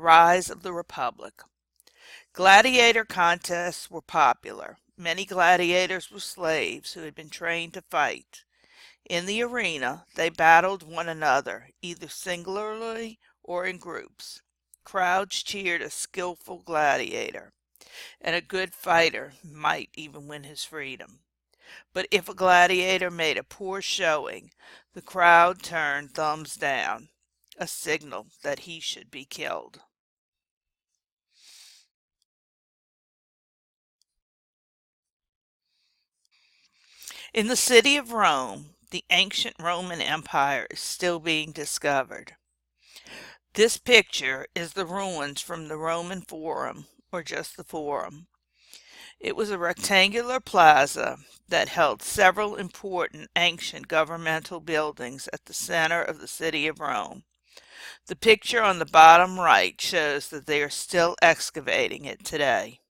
rise of the Republic. Gladiator contests were popular. Many gladiators were slaves who had been trained to fight. In the arena, they battled one another, either singularly or in groups. Crowds cheered a skillful gladiator, and a good fighter might even win his freedom. But if a gladiator made a poor showing, the crowd turned thumbs down, a signal that he should be killed. In the city of Rome, the ancient Roman Empire is still being discovered. This picture is the ruins from the Roman Forum, or just the Forum. It was a rectangular plaza that held several important ancient governmental buildings at the center of the city of Rome. The picture on the bottom right shows that they are still excavating it today.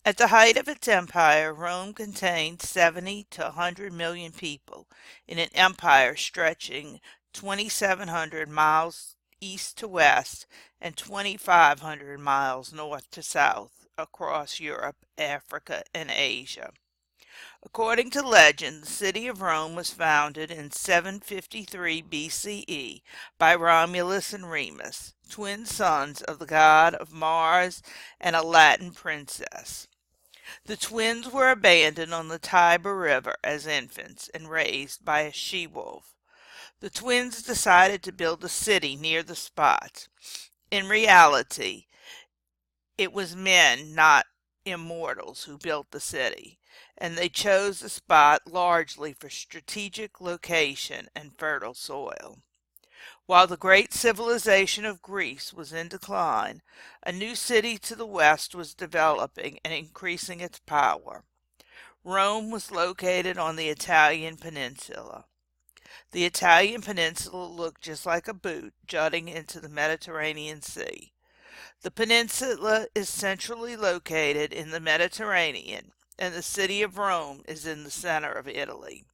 At the height of its empire, Rome contained 70 to 100 million people in an empire stretching 2,700 miles east to west and 2,500 miles north to south across Europe, Africa, and Asia. According to legend, the city of Rome was founded in 753 BCE by Romulus and Remus, twin sons of the god of Mars and a Latin princess. The twins were abandoned on the Tiber River as infants and raised by a she-wolf. The twins decided to build a city near the spot. In reality, it was men, not immortals, who built the city, and they chose the spot largely for strategic location and fertile soil. While the great civilization of Greece was in decline, a new city to the west was developing and increasing its power. Rome was located on the Italian peninsula. The Italian peninsula looked just like a boot jutting into the Mediterranean Sea. The peninsula is centrally located in the Mediterranean, and the city of Rome is in the center of Italy.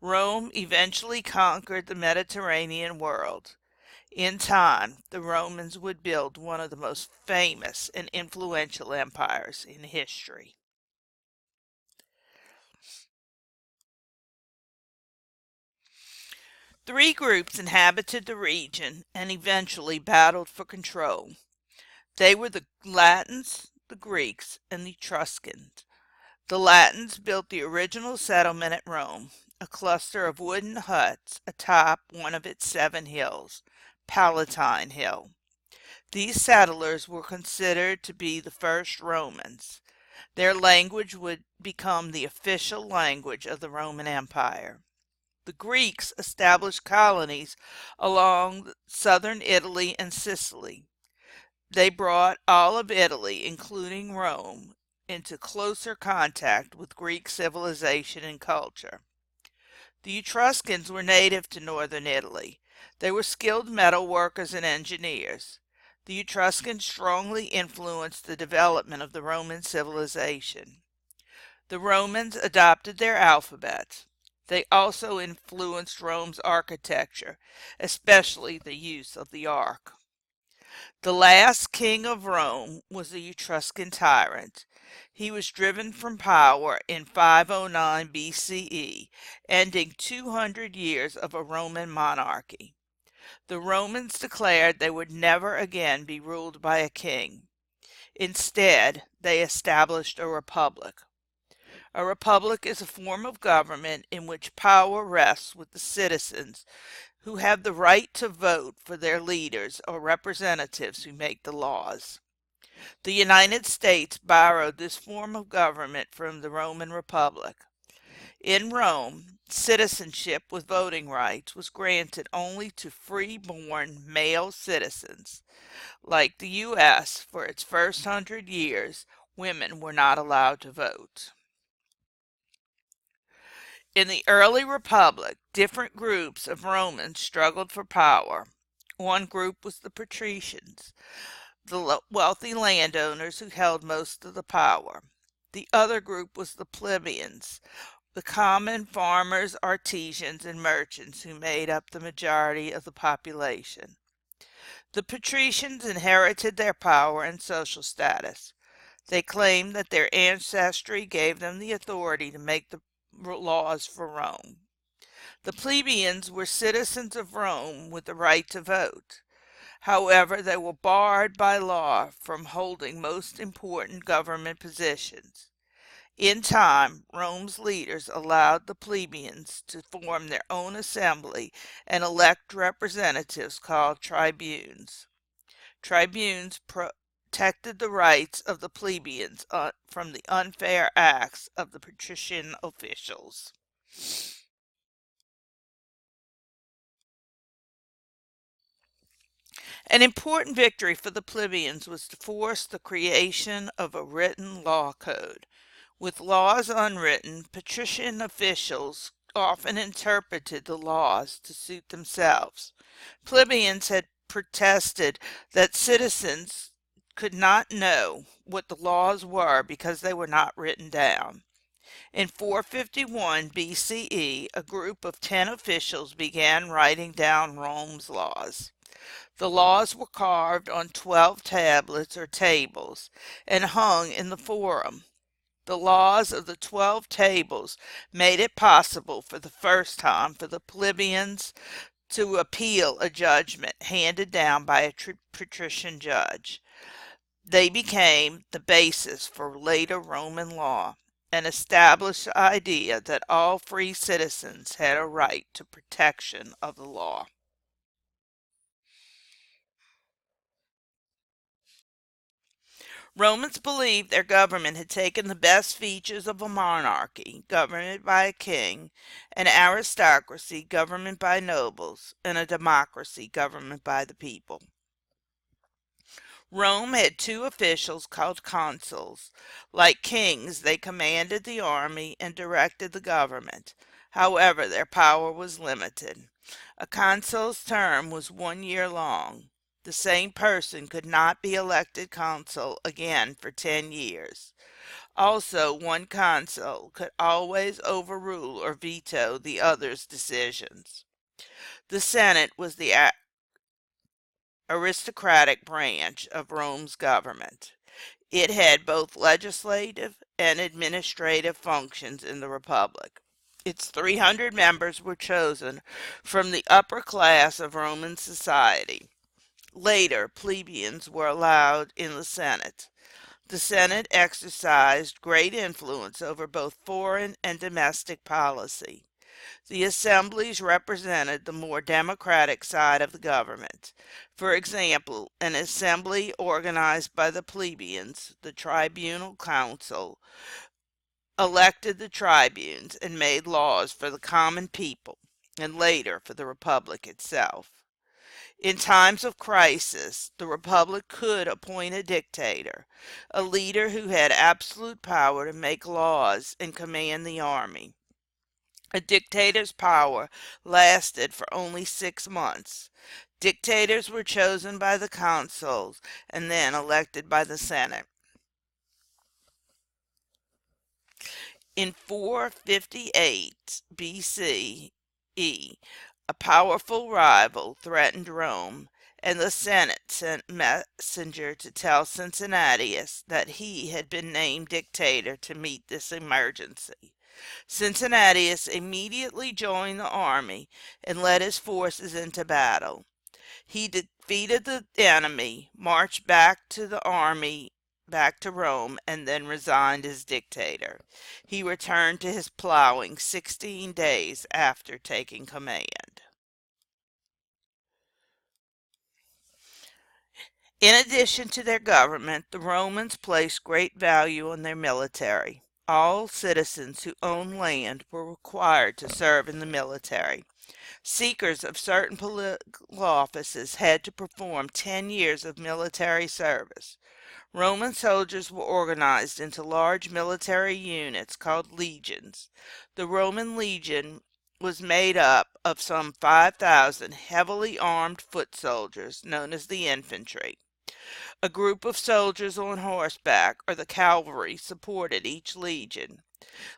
Rome eventually conquered the Mediterranean world. In time, the Romans would build one of the most famous and influential empires in history. Three groups inhabited the region and eventually battled for control. They were the Latins, the Greeks, and the Etruscans. The Latins built the original settlement at Rome, a cluster of wooden huts atop one of its 7 hills, Palatine Hill. These settlers were considered to be the first Romans. Their language would become the official language of the Roman Empire. The Greeks established colonies along southern Italy and Sicily. They brought all of Italy, including Rome, into closer contact with Greek civilization and culture. The Etruscans were native to northern Italy. They were skilled metal workers and engineers. The Etruscans strongly influenced the development of the Roman civilization. The Romans adopted their alphabet. They also influenced Rome's architecture, especially the use of the ark. The last king of Rome was the Etruscan tyrant. He was driven from power in 509 BCE, ending 200 years of a Roman monarchy. The Romans declared they would never again be ruled by a king. Instead, they established a republic. A republic is a form of government in which power rests with the citizens who have the right to vote for their leaders or representatives who make the laws. The United States borrowed this form of government from the Roman Republic. In Rome, citizenship with voting rights was granted only to free-born male citizens. Like the U.S., for its first 100 years, women were not allowed to vote. In the early Republic, different groups of Romans struggled for power. One group was the patricians, the wealthy landowners who held most of the power. The other group was the plebeians, the common farmers, artisans, and merchants who made up the majority of the population. The patricians inherited their power and social status. They claimed that their ancestry gave them the authority to make the laws for Rome. The plebeians were citizens of Rome with the right to vote. However, they were barred by law from holding most important government positions. In time, Rome's leaders allowed the plebeians to form their own assembly and elect representatives called tribunes. Tribunes protected the rights of the plebeians from the unfair acts of the patrician officials. An important victory for the plebeians was to force the creation of a written law code. With laws unwritten, patrician officials often interpreted the laws to suit themselves. Plebeians had protested that citizens could not know what the laws were because they were not written down. In 451 BCE, a group of 10 officials began writing down Rome's laws. The laws were carved on 12 tablets or tables and hung in the forum. The laws of the 12 tables made it possible for the first time for the plebeians to appeal a judgment handed down by a patrician judge. They became the basis for later Roman law and established the idea that all free citizens had a right to protection of the law. Romans believed their government had taken the best features of a monarchy, government by a king, an aristocracy, government by nobles, and a democracy, government by the people. Rome had two officials called consuls. Like kings, they commanded the army and directed the government. However, their power was limited. A consul's term was 1 year long. The same person could not be elected consul again for 10 years. Also, one consul could always overrule or veto the other's decisions. The Senate was the aristocratic branch of Rome's government. It had both legislative and administrative functions in the Republic. Its 300 members were chosen from the upper class of Roman society. Later, plebeians were allowed in the Senate. The Senate exercised great influence over both foreign and domestic policy. The assemblies represented the more democratic side of the government. For example, an assembly organized by the plebeians, the tribunal council, elected the tribunes and made laws for the common people, and later for the republic itself. In times of crisis, the republic could appoint a dictator, a leader who had absolute power to make laws and command the army. A dictator's power lasted for only 6 months. Dictators were chosen by the consuls and then elected by the Senate. In 458 BCE, a powerful rival threatened Rome, and the Senate sent messenger to tell Cincinnatus that he had been named dictator to meet this emergency. Cincinnatus immediately joined the army and led his forces into battle. He defeated the enemy, marched back to the army, back to Rome, and then resigned as dictator. He returned to his plowing 16 days after taking command. In addition to their government, the Romans placed great value on their military. All citizens who owned land were required to serve in the military. Seekers of certain political offices had to perform 10 years of military service. Roman soldiers were organized into large military units called legions. The Roman legion was made up of some 5,000 heavily armed foot soldiers known as the infantry. A group of soldiers on horseback or the cavalry supported each legion.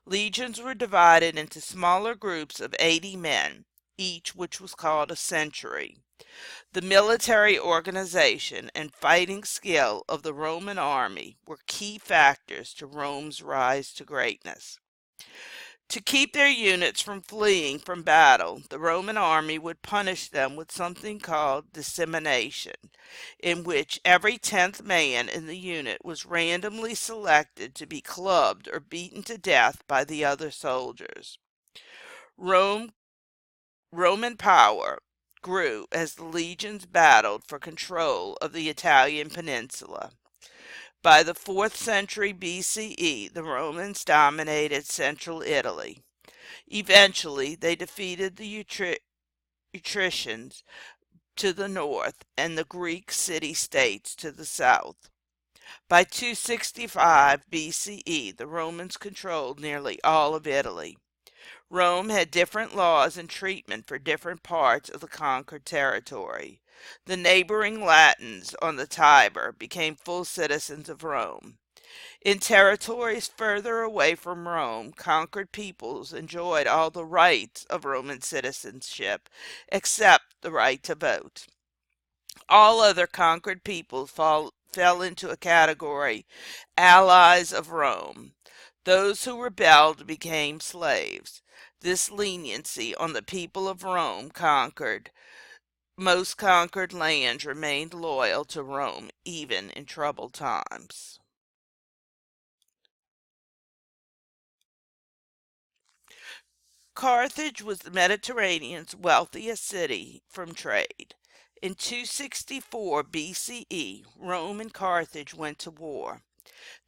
Legions were divided into smaller groups of 80 men, each which was called a century. The military organization and fighting skill of the Roman army were key factors to Rome's rise to greatness. To keep their units from fleeing from battle, the Roman army would punish them with something called dissemination, in which every 10th man in the unit was randomly selected to be clubbed or beaten to death by the other soldiers. Rome, Roman power grew as the legions battled for control of the Italian peninsula. By the 4th century BCE, the Romans dominated central Italy. Eventually, they defeated the Etruscans to the north and the Greek city-states to the south. By 265 BCE, the Romans controlled nearly all of Italy. Rome had different laws and treatment for different parts of the conquered territory. The neighboring Latins on the Tiber became full citizens of Rome. In territories further away from Rome, conquered peoples enjoyed all the rights of Roman citizenship, except the right to vote. All other conquered peoples fell into a category, allies of Rome. Those who rebelled became slaves. This leniency on the people of Rome most conquered lands remained loyal to Rome even in troubled times. Carthage was the Mediterranean's wealthiest city from trade. In 264 BCE, Rome and Carthage went to war.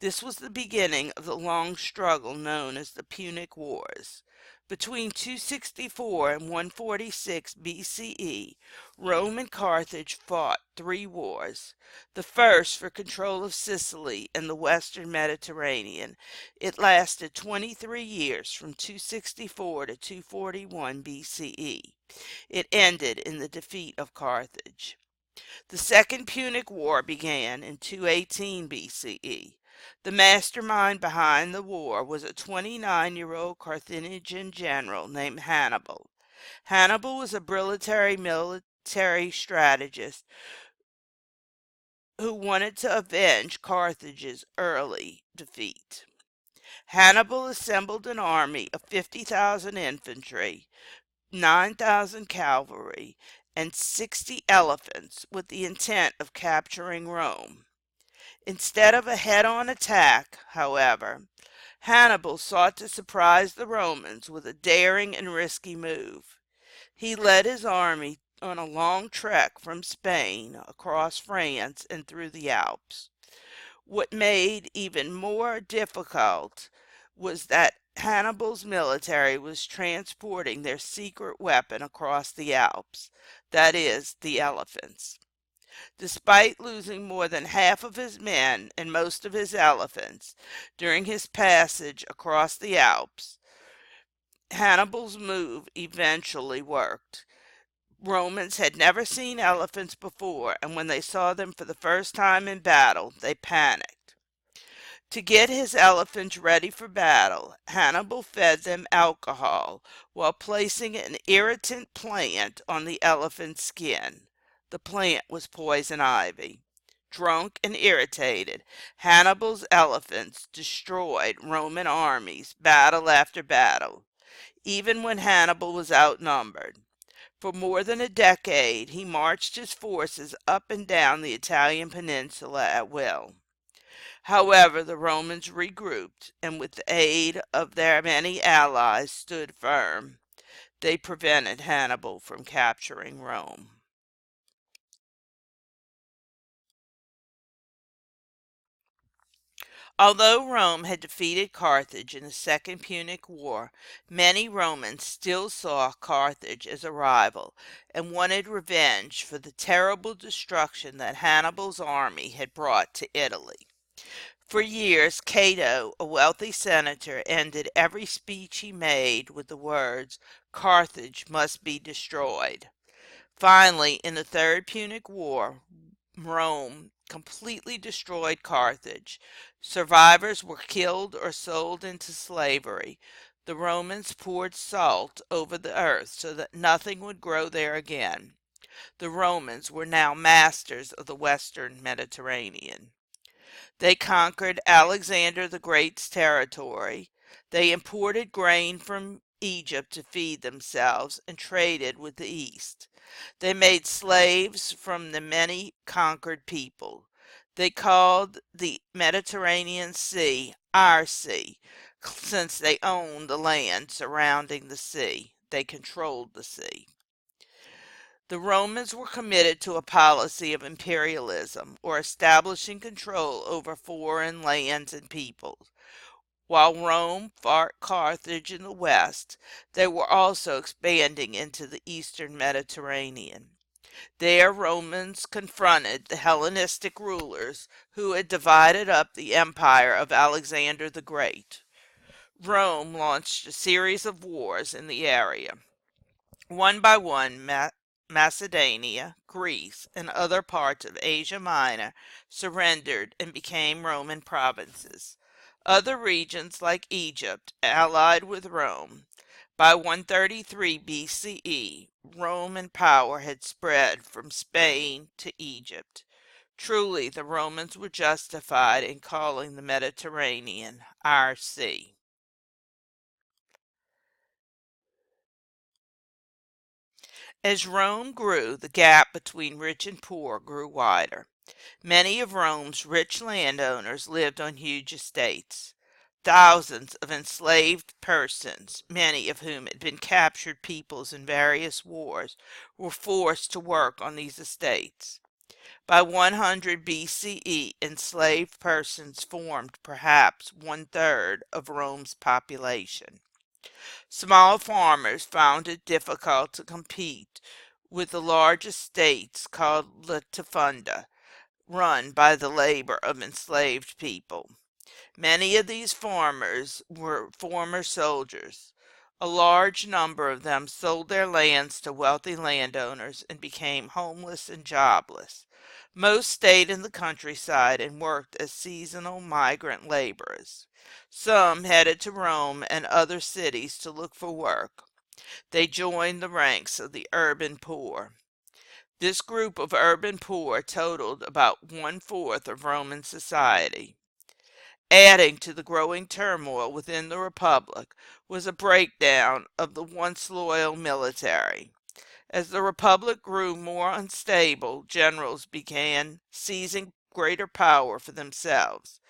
This was the beginning of the long struggle known as the Punic Wars. Between 264 and 146 BCE, Rome and Carthage fought 3 wars. The first for control of Sicily and the western Mediterranean. It lasted 23 years from 264 to 241 BCE. It ended in the defeat of Carthage. The Second Punic War began in 218 BCE. The mastermind behind the war was a 29-year-old Carthaginian general named Hannibal. Hannibal was a brilliant military strategist who wanted to avenge Carthage's early defeat. Hannibal assembled an army of 50,000 infantry, 9,000 cavalry, and 60 elephants with the intent of capturing Rome. Instead of a head-on attack, however, Hannibal sought to surprise the Romans with a daring and risky move. He led his army on a long trek from Spain across France and through the Alps. What made even more difficult was that Hannibal's military was transporting their secret weapon across the Alps, that is, the elephants. Despite losing more than half of his men and most of his elephants during his passage across the Alps, Hannibal's move eventually worked. Romans had never seen elephants before, and when they saw them for the first time in battle, they panicked. To get his elephants ready for battle, Hannibal fed them alcohol while placing an irritant plant on the elephant's skin. The plant was poison ivy. Drunk and irritated, Hannibal's elephants destroyed Roman armies battle after battle, even when Hannibal was outnumbered. For more than a decade, he marched his forces up and down the Italian peninsula at will. However, the Romans regrouped, and with the aid of their many allies stood firm. They prevented Hannibal from capturing Rome. Although Rome had defeated Carthage in the Second Punic War, many Romans still saw Carthage as a rival and wanted revenge for the terrible destruction that Hannibal's army had brought to Italy. For years, Cato, a wealthy senator, ended every speech he made with the words, "Carthage must be destroyed." Finally, in the Third Punic War, Rome completely destroyed Carthage. Survivors were killed or sold into slavery. The Romans poured salt over the earth so that nothing would grow there again. The Romans were now masters of the western Mediterranean. They conquered Alexander the Great's territory. They imported grain from Egypt to feed themselves and traded with the East. They made slaves from the many conquered people. They called the Mediterranean Sea our sea, since they owned the land surrounding the sea. They controlled the sea. The Romans were committed to a policy of imperialism, or establishing control over foreign lands and peoples. While Rome fought Carthage in the west, they were also expanding into the eastern Mediterranean. There, Romans confronted the Hellenistic rulers who had divided up the empire of Alexander the Great. Rome launched a series of wars in the area. One by one, Macedonia, Greece, and other parts of Asia Minor surrendered and became Roman provinces. Other regions, like Egypt, allied with Rome. By 133 BCE, Roman power had spread from Spain to Egypt. Truly, the Romans were justified in calling the Mediterranean our sea. As Rome grew, the gap between rich and poor grew wider. Many of Rome's rich landowners lived on huge estates. Thousands of enslaved persons, many of whom had been captured peoples in various wars, were forced to work on these estates. By 100 BCE, enslaved persons formed perhaps one-third of Rome's population. Small farmers found it difficult to compete with the large estates called latifunda, run by the labor of enslaved people. Many of these farmers were former soldiers. A large number of them sold their lands to wealthy landowners and became homeless and jobless. Most stayed in the countryside and worked as seasonal migrant laborers. Some headed to Rome and other cities to look for work. They joined the ranks of the urban poor. This group of urban poor totaled about one-fourth of Roman society. Adding to the growing turmoil within the Republic was a breakdown of the once loyal military. As the Republic grew more unstable, generals began seizing greater power for themselves.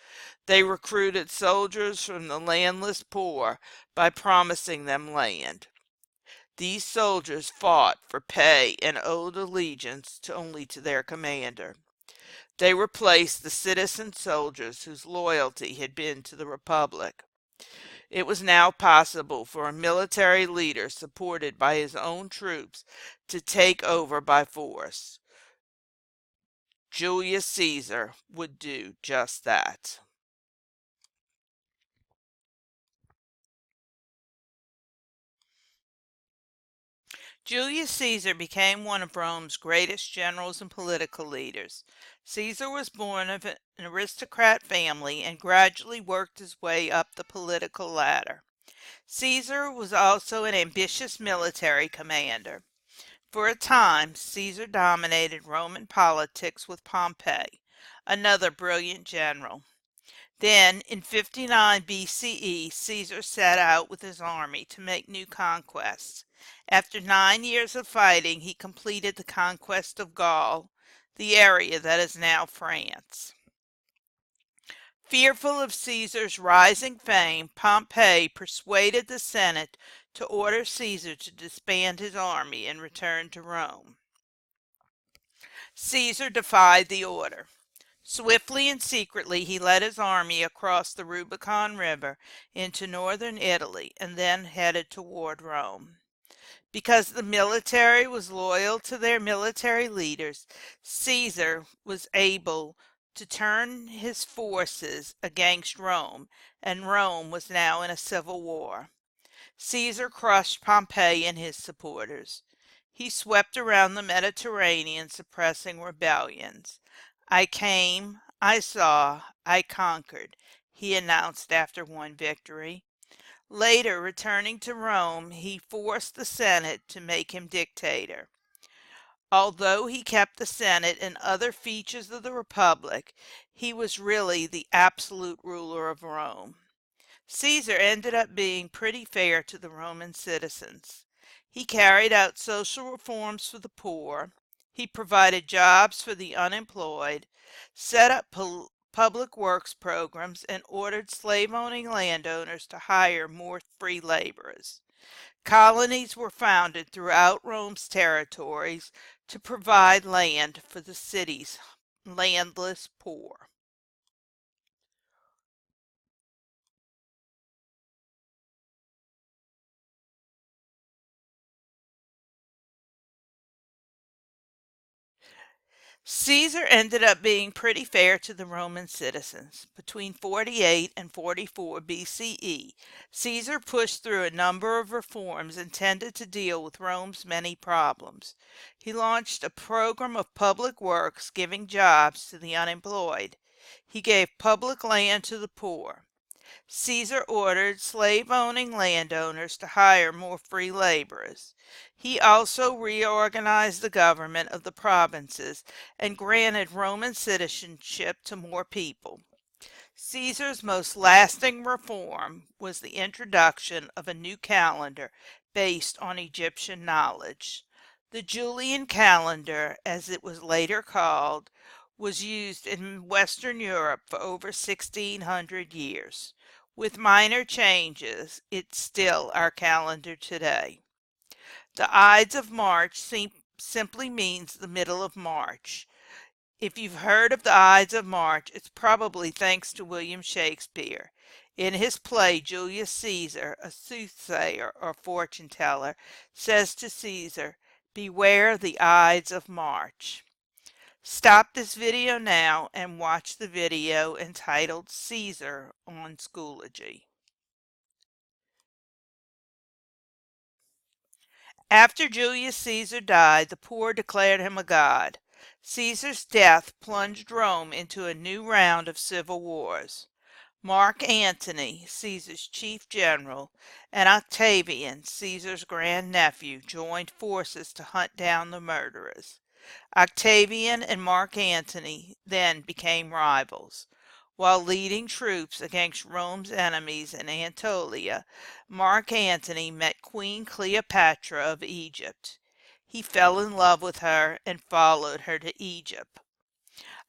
They recruited soldiers from the landless poor by promising them land. These soldiers fought for pay and owed allegiance only to their commander. They replaced the citizen soldiers whose loyalty had been to the Republic. It was now possible for a military leader supported by his own troops to take over by force. Julius Caesar would do just that. Julius Caesar became one of Rome's greatest generals and political leaders. Caesar was born of an aristocrat family and gradually worked his way up the political ladder. Caesar was also an ambitious military commander. For a time, Caesar dominated Roman politics with Pompey, another brilliant general. Then, in 59 BCE, Caesar set out with his army to make new conquests. After 9 years of fighting, he completed the conquest of Gaul, the area that is now France. Fearful of Caesar's rising fame, Pompey persuaded the Senate to order Caesar to disband his army and return to Rome. Caesar defied the order. Swiftly and secretly he led his army across the Rubicon River into northern Italy and then headed toward Rome. Because the military was loyal to their military leaders, Caesar was able to turn his forces against Rome, and Rome was now in a civil war. Caesar crushed Pompey and his supporters. He swept around the Mediterranean suppressing rebellions. I came, I saw, I conquered, he announced after one victory. Later, returning to Rome, he forced the Senate to make him dictator. Although he kept the Senate and other features of the Republic, he was really the absolute ruler of Rome. Caesar ended up being pretty fair to the Roman citizens. He carried out social reforms for the poor, he provided jobs for the unemployed, set up public works programs, and ordered slave owning landowners to hire more free laborers. Colonies were founded throughout Rome's territories to provide land for the city's landless poor. Caesar ended up being pretty fair to the Roman citizens. Between 48 and 44 BCE, Caesar pushed through a number of reforms intended to deal with Rome's many problems. He launched a program of public works giving jobs to the unemployed. He gave public land to the poor. Caesar ordered slave-owning landowners to hire more free laborers. He also reorganized the government of the provinces and granted Roman citizenship to more people. Caesar's most lasting reform was the introduction of a new calendar based on Egyptian knowledge. The Julian calendar, as it was later called, was used in Western Europe for over 1600 years. With minor changes, it's still our calendar today. The Ides of March simply means the middle of March. If you've heard of the Ides of March, it's probably thanks to William Shakespeare. In his play, Julius Caesar, a soothsayer or fortune teller, says to Caesar, "Beware the Ides of March." Stop this video now and watch the video entitled Caesar on Schoology. After Julius Caesar died, the poor declared him a god. Caesar's death plunged Rome into a new round of civil wars. Mark Antony, Caesar's chief general, and Octavian, Caesar's grandnephew, joined forces to hunt down the murderers. Octavian and Mark Antony then became rivals. While leading troops against Rome's enemies in Anatolia, Mark Antony met Queen Cleopatra of Egypt. He fell in love with her and followed her to Egypt.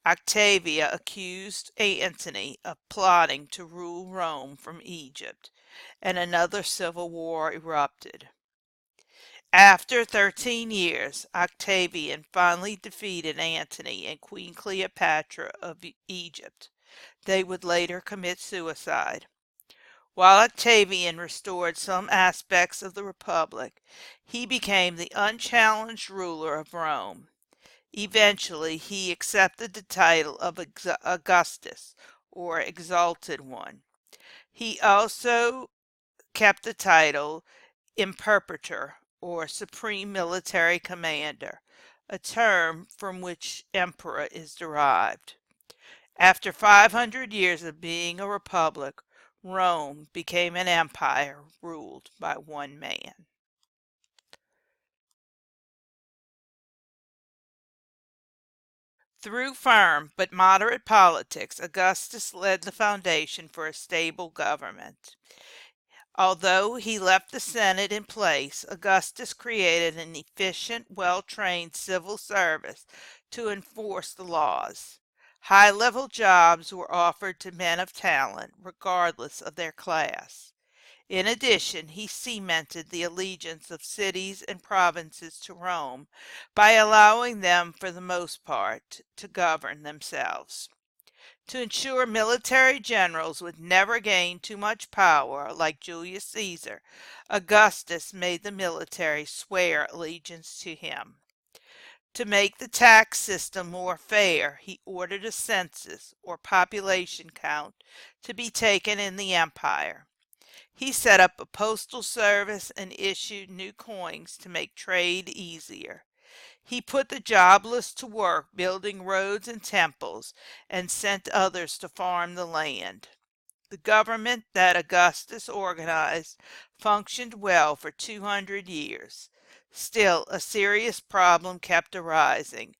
Octavia accused Antony of plotting to rule Rome from Egypt, and another civil war erupted. After 13 years, Octavian finally defeated Antony and Queen Cleopatra of Egypt. They would later commit suicide. While Octavian restored some aspects of the Republic, he became the unchallenged ruler of Rome. Eventually, he accepted the title of Augustus, or Exalted One. He also kept the title Imperator, or Supreme Military Commander, a term from which emperor is derived. After 500 years of being a republic, Rome became an empire ruled by one man. Through firm but moderate politics, Augustus led the foundation for a stable government. Although he left the Senate in place, Augustus created an efficient, well-trained civil service to enforce the laws. High-level jobs were offered to men of talent, regardless of their class. In addition, he cemented the allegiance of cities and provinces to Rome by allowing them, for the most part, to govern themselves. To ensure military generals would never gain too much power, like Julius Caesar, Augustus made the military swear allegiance to him. To make the tax system more fair, he ordered a census, or population count, to be taken in the empire. He set up a postal service and issued new coins to make trade easier. He put the jobless to work building roads and temples and sent others to farm the land. The government that Augustus organized functioned well for 200 years. Still, a serious problem kept arising.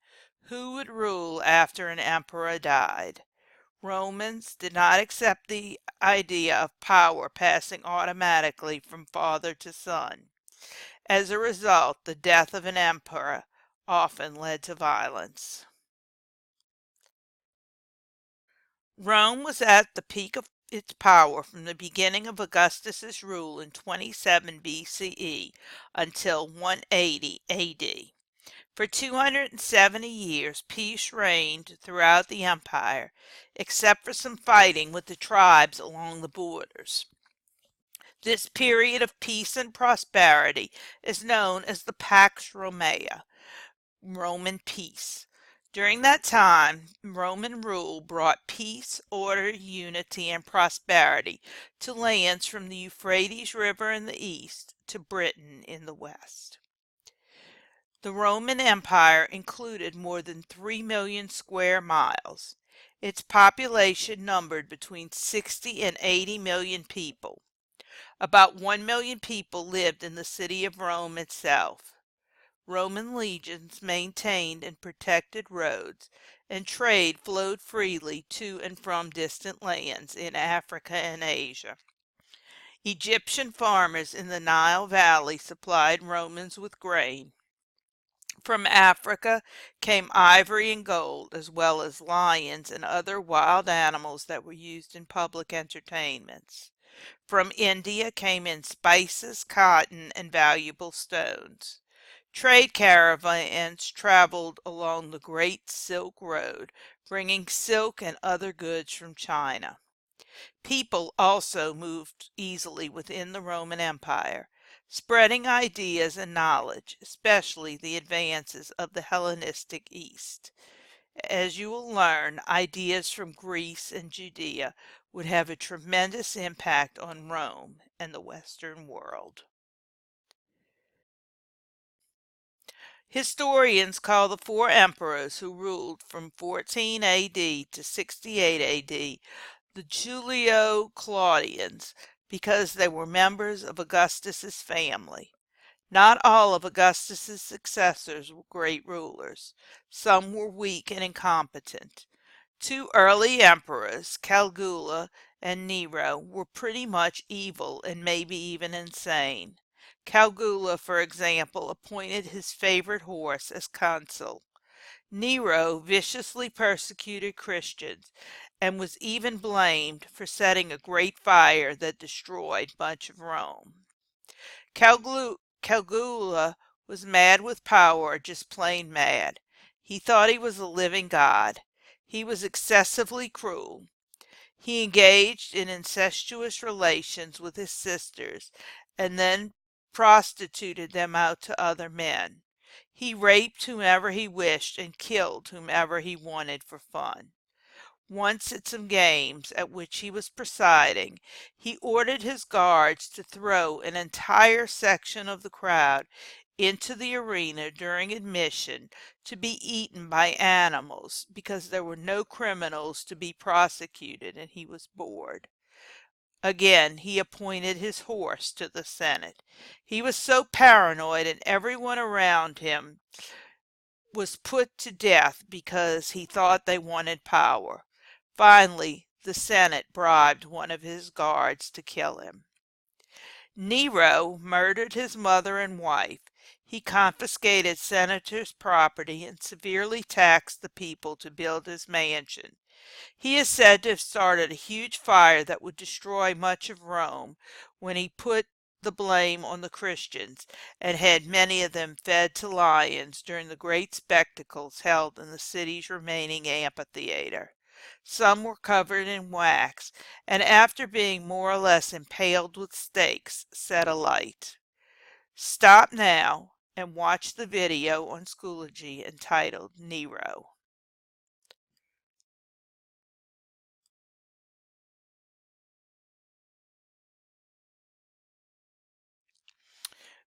Who would rule after an emperor died? Romans did not accept the idea of power passing automatically from father to son. As a result, the death of an emperor often led to violence. Rome was at the peak of its power from the beginning of Augustus's rule in 27 BCE until 180 AD. For 270 years, peace reigned throughout the empire, except for some fighting with the tribes along the borders. This period of peace and prosperity is known as the Pax Romana, Roman peace. During that time, Roman rule brought peace, order, unity, and prosperity to lands from the Euphrates River in the east to Britain in the west. The Roman Empire included more than 3 million square miles. Its population numbered between 60 and 80 million people. About 1 million people lived in the city of Rome itself. Roman legions maintained and protected roads, and trade flowed freely to and from distant lands in Africa and Asia. Egyptian farmers in the Nile Valley supplied Romans with grain. From Africa came ivory and gold, as well as lions and other wild animals that were used in public entertainments. From India came in spices, cotton, and valuable stones. Trade caravans traveled along the Great Silk Road, bringing silk and other goods from China. People also moved easily within the Roman Empire, spreading ideas and knowledge, especially the advances of the Hellenistic East. As you will learn, ideas from Greece and Judea would have a tremendous impact on Rome and the Western world. Historians call the four emperors who ruled from 14 AD to 68 AD the Julio-Claudians because they were members of Augustus's family. Not all of Augustus's successors were great rulers. Some were weak and incompetent. Two early emperors, Caligula and Nero, were pretty much evil and maybe even insane. Caligula, for example, appointed his favorite horse as consul. Nero viciously persecuted Christians and was even blamed for setting a great fire that destroyed much of Rome. Caligula was mad with power, just plain mad. He thought he was a living god. He was excessively cruel. He engaged in incestuous relations with his sisters and then prostituted them out to other men. He raped whomever he wished and killed whomever he wanted for fun. Once at some games at which he was presiding, he ordered his guards to throw an entire section of the crowd into the arena during admission to be eaten by animals because there were no criminals to be prosecuted and he was bored. Again, he appointed his horse to the Senate. He was so paranoid and everyone around him was put to death because he thought they wanted power. Finally, the Senate bribed one of his guards to kill him. Nero murdered his mother and wife. He confiscated senators' property and severely taxed the people to build his mansion. He is said to have started a huge fire that would destroy much of Rome when he put the blame on the Christians and had many of them fed to lions during the great spectacles held in the city's remaining amphitheater. Some were covered in wax, and after being more or less impaled with stakes, set alight. Stop now and watch the video on Schoology entitled Nero.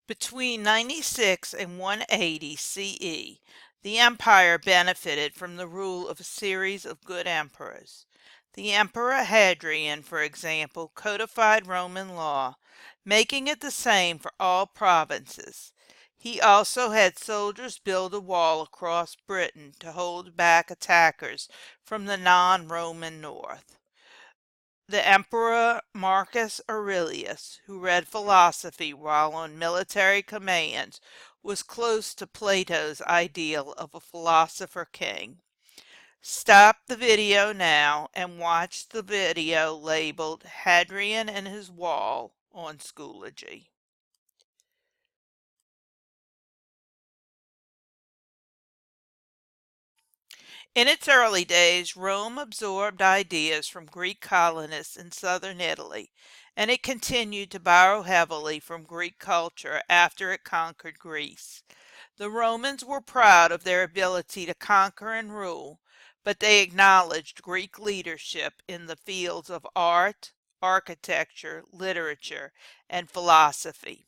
Between 96 and 180 CE, the empire benefited from the rule of a series of good emperors. The Emperor Hadrian, for example, codified Roman law, making it the same for all provinces. He also had soldiers build a wall across Britain to hold back attackers from the non-Roman north. The Emperor Marcus Aurelius, who read philosophy while on military commands, was close to Plato's ideal of a philosopher king. Stop the video now and watch the video labeled Hadrian and His Wall on Schoology. In its early days, Rome absorbed ideas from Greek colonists in southern Italy, and it continued to borrow heavily from Greek culture after it conquered Greece. The Romans were proud of their ability to conquer and rule, but they acknowledged Greek leadership in the fields of art, architecture, literature, and philosophy.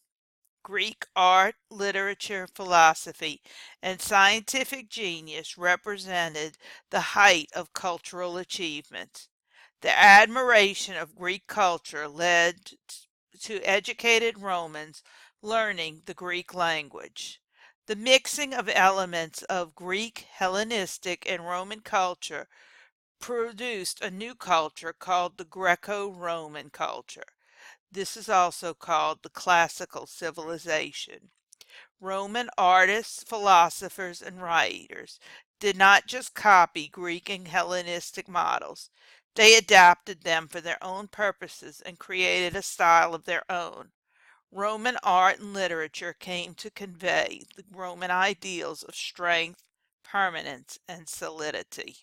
Greek art, literature, philosophy, and scientific genius represented the height of cultural achievement. The admiration of Greek culture led to educated Romans learning the Greek language. The mixing of elements of Greek, Hellenistic, and Roman culture produced a new culture called the Greco-Roman culture. This is also called the classical civilization. Roman artists, philosophers, and writers did not just copy Greek and Hellenistic models. They adapted them for their own purposes and created a style of their own. Roman art and literature came to convey the Roman ideals of strength, permanence, and solidity.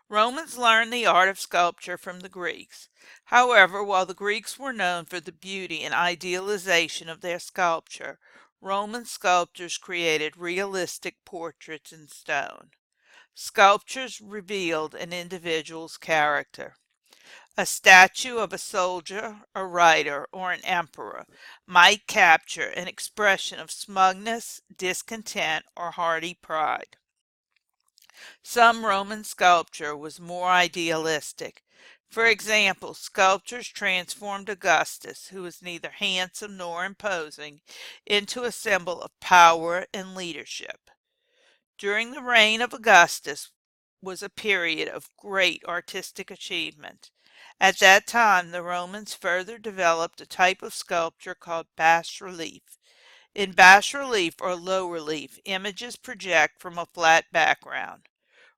Romans learned the art of sculpture from the Greeks. However, while the Greeks were known for the beauty and idealization of their sculpture, Roman sculptors created realistic portraits in stone. Sculptures revealed an individual's character. A statue of a soldier, a writer, or an emperor might capture an expression of smugness, discontent, or hardy pride. Some Roman sculpture was more idealistic. For example, sculptors transformed Augustus, who was neither handsome nor imposing, into a symbol of power and leadership. During the reign of Augustus was a period of great artistic achievement. At that time, the Romans further developed a type of sculpture called bas relief. In bas relief or low relief, images project from a flat background.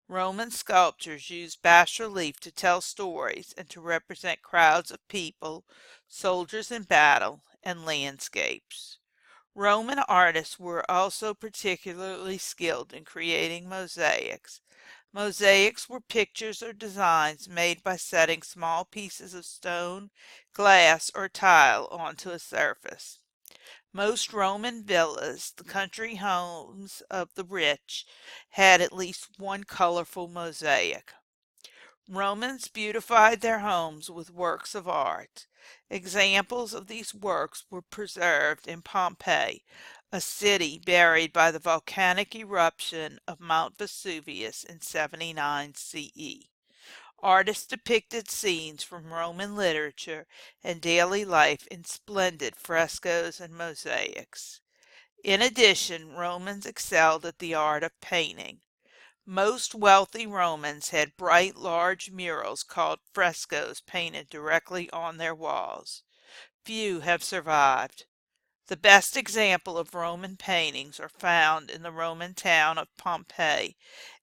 Roman sculptors used bas relief to tell stories and to represent crowds of people, soldiers in battle, and landscapes. Roman artists were also particularly skilled in creating mosaics. Mosaics were pictures or designs made by setting small pieces of stone, glass, or tile onto a surface. Most Roman villas, the country homes of the rich, had at least one colorful mosaic. Romans beautified their homes with works of art. Examples of these works were preserved in Pompeii, a city buried by the volcanic eruption of Mount Vesuvius in 79 CE. Artists depicted scenes from Roman literature and daily life in splendid frescoes and mosaics. In addition, Romans excelled at the art of painting. Most wealthy Romans had bright, large murals called frescoes painted directly on their walls. Few have survived. The best example of Roman paintings are found in the Roman town of Pompeii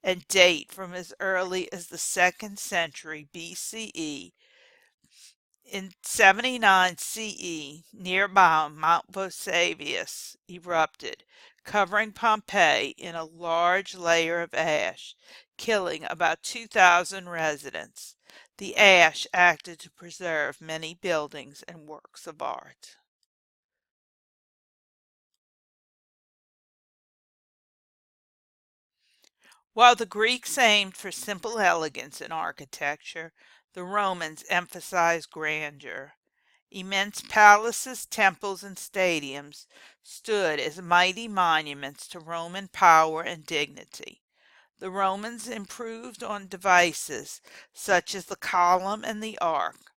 and date from as early as the 2nd century BCE. In 79 CE, nearby Mount Vesuvius erupted, covering Pompeii in a large layer of ash, killing about 2,000 residents. The ash acted to preserve many buildings and works of art. While the Greeks aimed for simple elegance in architecture, the Romans emphasized grandeur. Immense palaces, temples, and stadiums stood as mighty monuments to Roman power and dignity. The Romans improved on devices such as the column and the arc.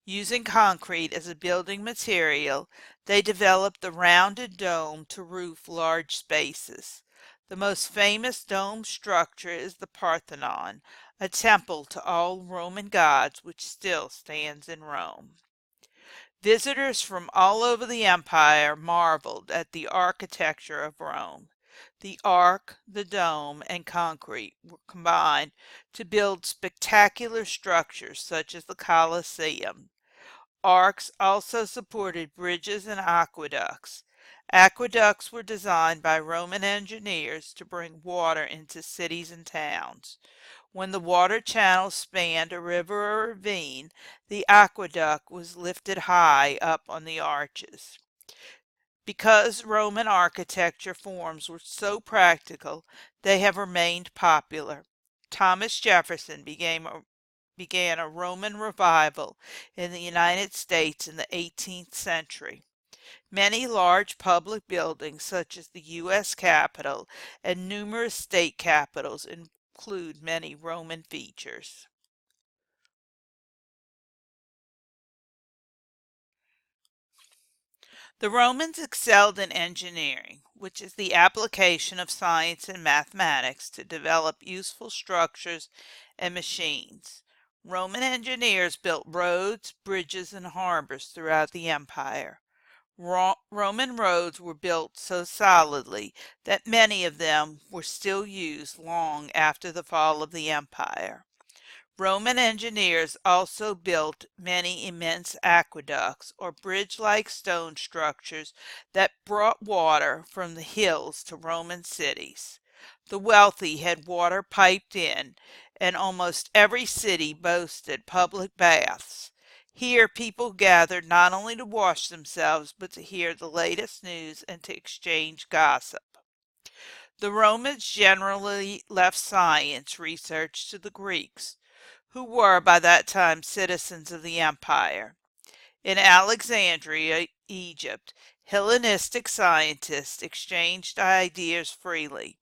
Using concrete as a building material, they developed the rounded dome to roof large spaces. The most famous dome structure is the Parthenon, a temple to all Roman gods which still stands in Rome. Visitors from all over the empire marveled at the architecture of Rome. The arc, the dome, and concrete were combined to build spectacular structures such as the Colosseum. Arcs also supported bridges and aqueducts. Aqueducts were designed by Roman engineers to bring water into cities and towns. When the water channel spanned a river or ravine, the aqueduct was lifted high up on the arches. Because Roman architecture forms were so practical, they have remained popular. Thomas Jefferson began a Roman revival in the United States in the 18th century. Many large public buildings, such as the U.S. Capitol and numerous state capitals, include many Roman features. The Romans excelled in engineering, which is the application of science and mathematics to develop useful structures and machines. Roman engineers built roads, bridges, and harbors throughout the empire. Roman roads were built so solidly that many of them were still used long after the fall of the empire. Roman engineers also built many immense aqueducts or bridge-like stone structures that brought water from the hills to Roman cities. The wealthy had water piped in, and almost every city boasted public baths. Here people gathered not only to wash themselves, but to hear the latest news and to exchange gossip. The Romans generally left science research to the Greeks, who were by that time citizens of the empire. In Alexandria, Egypt, Hellenistic scientists exchanged ideas freely.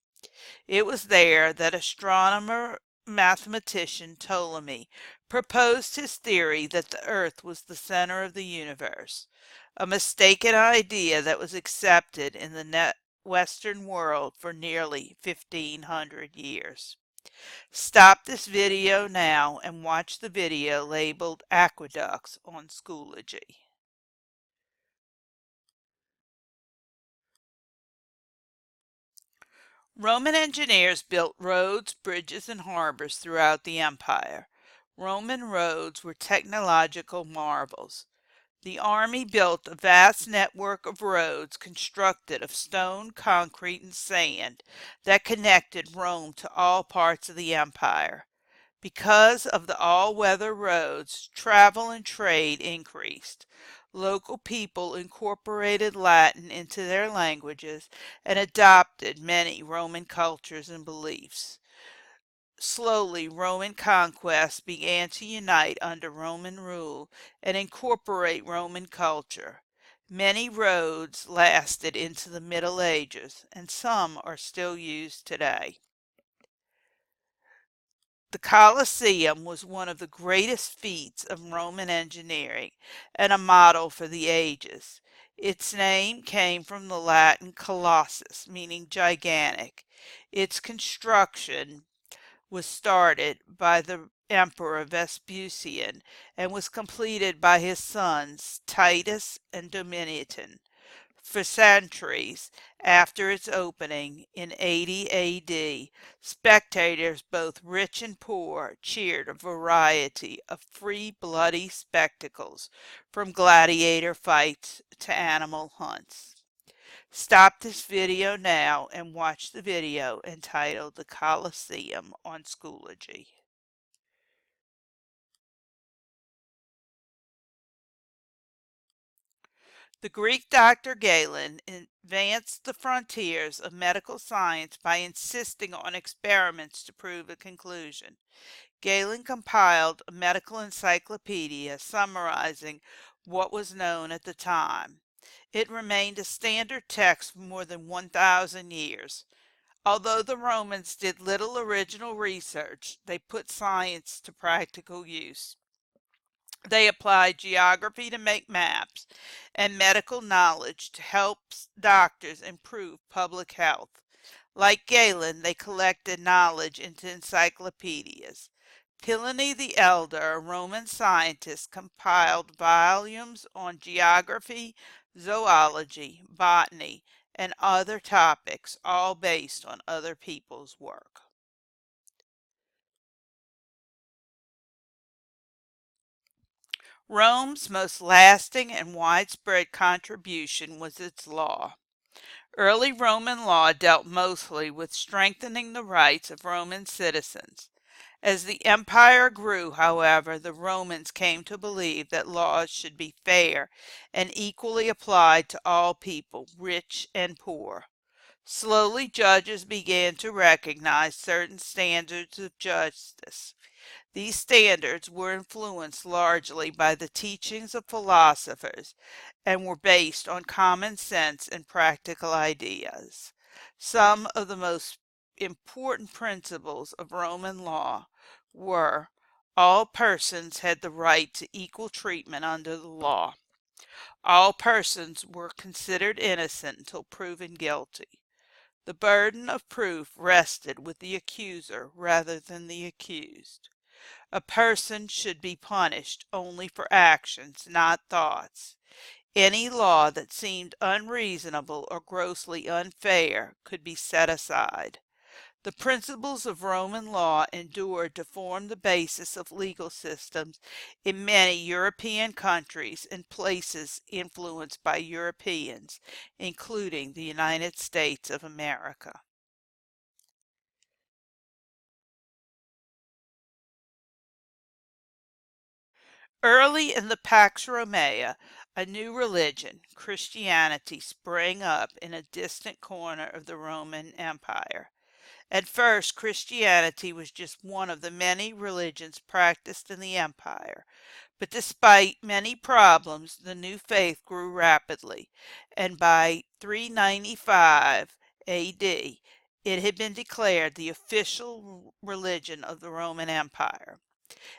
It was there that astronomer mathematician Ptolemy proposed his theory that the earth was the center of the universe, a mistaken idea that was accepted in the Western world for nearly 1500 years. Stop this video now and watch the video labeled Aqueducts on Schoology. Roman engineers built roads, bridges, and harbors throughout the empire. Roman roads were technological marvels. The army built a vast network of roads constructed of stone, concrete, and sand that connected Rome to all parts of the empire. Because of the all-weather roads, travel and trade increased. Local people incorporated Latin into their languages and adopted many Roman cultures and beliefs. Slowly, Roman conquests began to unite under Roman rule and incorporate Roman culture. Many roads lasted into the Middle Ages, and some are still used today. The Colosseum was one of the greatest feats of Roman engineering and a model for the ages. Its name came from the Latin colossus, meaning gigantic. Its construction was started by the Emperor Vespasian and was completed by his sons Titus and Domitian. For centuries after its opening in 80 AD, spectators both rich and poor cheered a variety of free bloody spectacles, from gladiator fights to animal hunts. Stop this video now and watch the video entitled The Colosseum on Schoology. The Greek doctor Galen advanced the frontiers of medical science by insisting on experiments to prove a conclusion. Galen compiled a medical encyclopedia summarizing what was known at the time. It remained a standard text for more than 1,000 years. Although the Romans did little original research, they put science to practical use. They applied geography to make maps and medical knowledge to help doctors improve public health. Like Galen, they collected knowledge into encyclopedias. Pliny the Elder, a Roman scientist, compiled volumes on geography, zoology, botany, and other topics, all based on other people's work. Rome's most lasting and widespread contribution was its law. Early Roman law dealt mostly with strengthening the rights of Roman citizens. As the empire grew, however, the Romans came to believe that laws should be fair and equally applied to all people, rich and poor. Slowly, judges began to recognize certain standards of justice. These standards were influenced largely by the teachings of philosophers and were based on common sense and practical ideas. Some of the most important principles of Roman law were: all persons had the right to equal treatment under the law. All persons were considered innocent until proven guilty. The burden of proof rested with the accuser rather than the accused. A person should be punished only for actions, not thoughts. Any law that seemed unreasonable or grossly unfair could be set aside. The principles of Roman law endured to form the basis of legal systems in many European countries and places influenced by Europeans, including the United States of America. Early in the Pax Romana, a new religion, Christianity, sprang up in a distant corner of the Roman Empire. At first, Christianity was just one of the many religions practiced in the empire, but despite many problems, the new faith grew rapidly, and by 395 AD, it had been declared the official religion of the Roman Empire.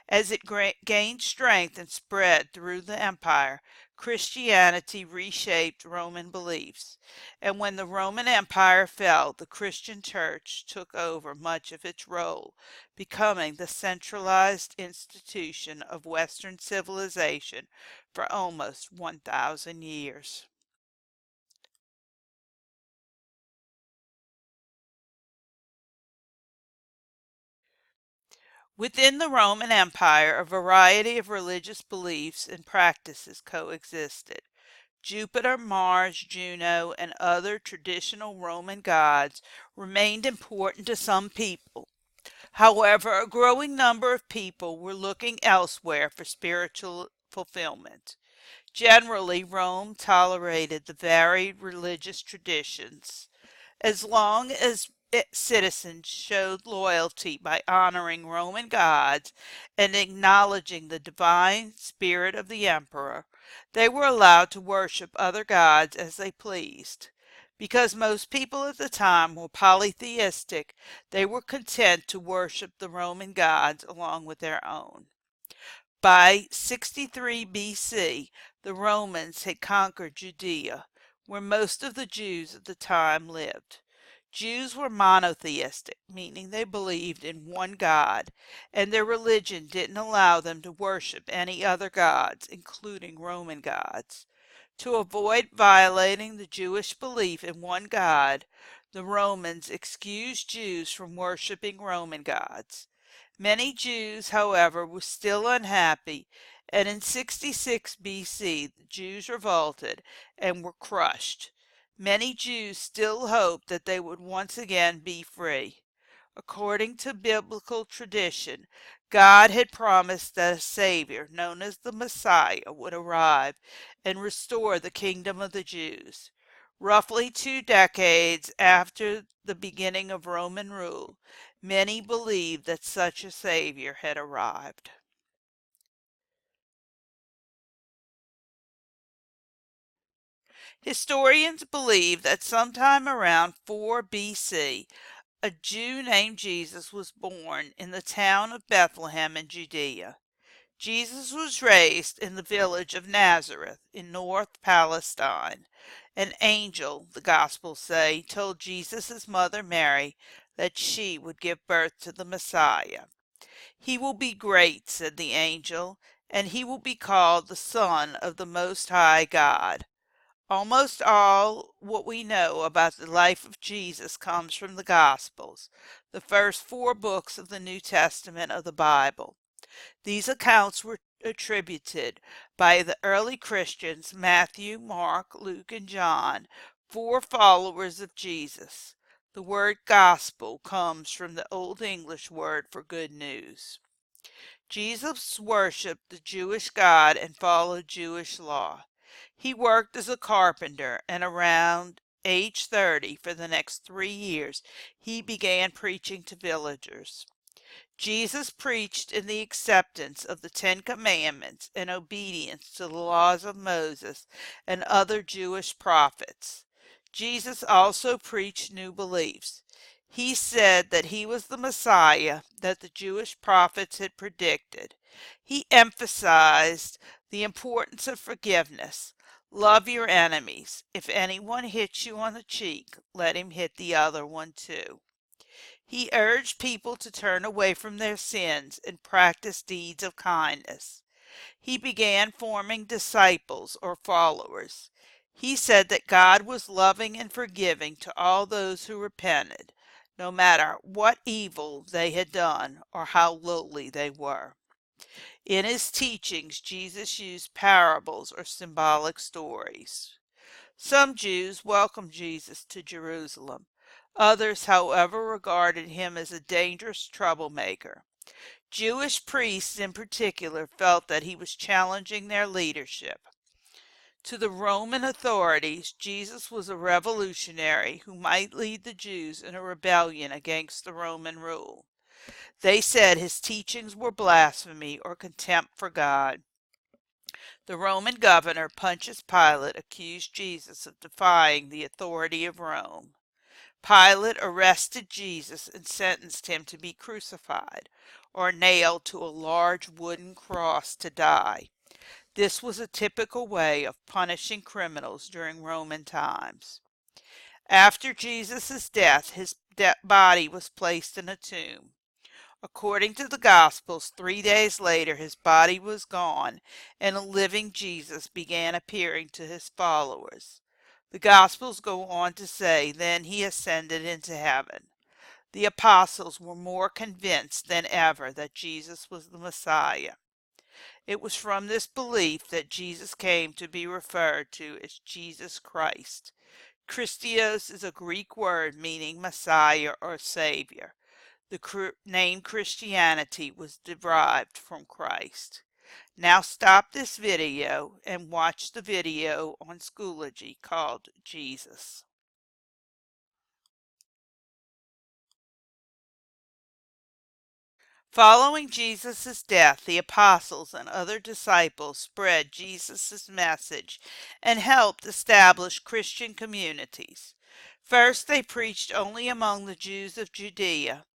As it gained strength and spread through the empire, Christianity reshaped Roman beliefs. And when the Roman Empire fell, the Christian church took over much of its role, becoming the centralized institution of Western civilization for almost 1,000 years. Within the Roman Empire, a variety of religious beliefs and practices coexisted. Jupiter, Mars, Juno, and other traditional Roman gods remained important to some people. However, a growing number of people were looking elsewhere for spiritual fulfillment. Generally, Rome tolerated the varied religious traditions as long as citizens showed loyalty by honoring Roman gods and acknowledging the divine spirit of the emperor. They were allowed to worship other gods as they pleased. Because most people at the time were polytheistic, they were content to worship the Roman gods along with their own. By 63 BC, the Romans had conquered Judea, where most of the Jews at the time lived. Jews were monotheistic, meaning they believed in one God, and their religion didn't allow them to worship any other gods, including Roman gods. To avoid violating the Jewish belief in one God, the Romans excused Jews from worshiping Roman gods. Many Jews, however, were still unhappy, and in 66 BC the Jews revolted and were crushed. Many Jews still hoped that they would once again be free. According to biblical tradition, God had promised that a Savior, known as the Messiah, would arrive and restore the kingdom of the Jews. Roughly 2 decades after the beginning of Roman rule, many believed that such a Savior had arrived. Historians believe that sometime around 4 BC, a Jew named Jesus was born in the town of Bethlehem in Judea. Jesus was raised in the village of Nazareth in North Palestine. An angel, the Gospels say, told Jesus' mother Mary that she would give birth to the Messiah. "He will be great," said the angel, "and he will be called the Son of the Most High God." Almost all what we know about the life of Jesus comes from the Gospels, the first 4 books of the New Testament of the Bible. These accounts were attributed by the early Christians, Matthew, Mark, Luke, and John, 4 followers of Jesus. The word gospel comes from the Old English word for good news. Jesus worshiped the Jewish God and followed Jewish law. He worked as a carpenter, and around age 30, for the next 3 years, he began preaching to villagers. Jesus preached in the acceptance of the 10 Commandments and obedience to the laws of Moses and other Jewish prophets. Jesus also preached new beliefs. He said that he was the Messiah that the Jewish prophets had predicted. He emphasized the importance of forgiveness. Love your enemies. If anyone hits you on the cheek, let him hit the other one too. He urged people to turn away from their sins and practice deeds of kindness. He began forming disciples or followers. He said that God was loving and forgiving to all those who repented, no matter what evil they had done or how lowly they were. In his teachings, Jesus used parables or symbolic stories. Some Jews welcomed Jesus to Jerusalem. Others, however, regarded him as a dangerous troublemaker. Jewish priests in particular felt that he was challenging their leadership. To the Roman authorities, Jesus was a revolutionary who might lead the Jews in a rebellion against the Roman rule. They said his teachings were blasphemy or contempt for God. The Roman governor Pontius Pilate accused Jesus of defying the authority of Rome. Pilate arrested Jesus and sentenced him to be crucified or nailed to a large wooden cross to die. This was a typical way of punishing criminals during Roman times. After Jesus' death, his body was placed in a tomb. According to the Gospels, 3 days later his body was gone, and a living Jesus began appearing to his followers. The Gospels go on to say, then he ascended into heaven. The apostles were more convinced than ever that Jesus was the Messiah. It was from this belief that Jesus came to be referred to as Jesus Christ. Christos is a Greek word meaning Messiah or Savior. The name Christianity was derived from Christ. Now stop this video and watch the video on Schoology called Jesus. Following Jesus' death, the apostles and other disciples spread Jesus' message and helped establish Christian communities. First, they preached only among the Jews of Judea.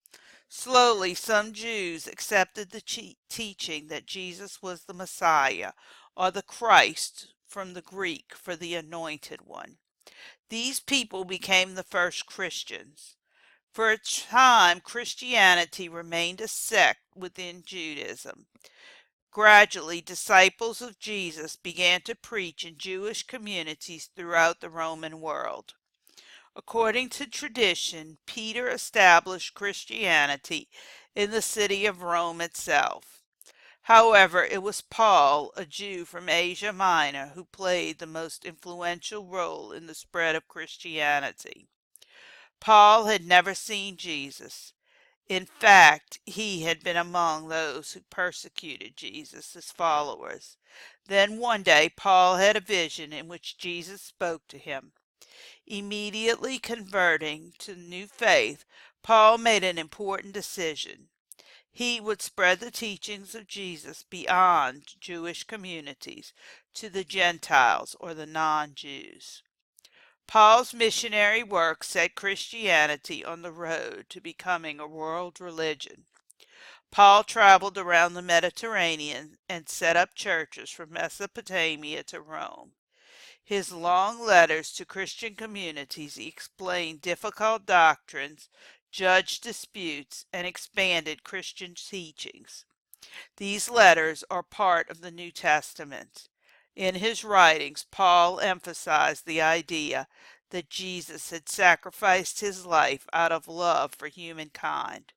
Slowly, some Jews accepted the teaching that Jesus was the Messiah, or the Christ, from the Greek for the Anointed One. These people became the first Christians. For a time, Christianity remained a sect within Judaism. Gradually, disciples of Jesus began to preach in Jewish communities throughout the Roman world. According to tradition, Peter established Christianity in the city of Rome itself. However, it was Paul, a Jew from Asia Minor, who played the most influential role in the spread of Christianity. Paul had never seen Jesus. In fact, he had been among those who persecuted Jesus' followers. Then one day Paul had a vision in which Jesus spoke to him. Immediately converting to new faith, Paul made an important decision. He would spread the teachings of Jesus beyond Jewish communities to the Gentiles or the non-Jews. Paul's missionary work set Christianity on the road to becoming a world religion. Paul traveled around the Mediterranean and set up churches from Mesopotamia to Rome. His long letters to Christian communities explained difficult doctrines, judged disputes, and expanded Christian teachings. These letters are part of the New Testament. In his writings, Paul emphasized the idea that Jesus had sacrificed his life out of love for humankind.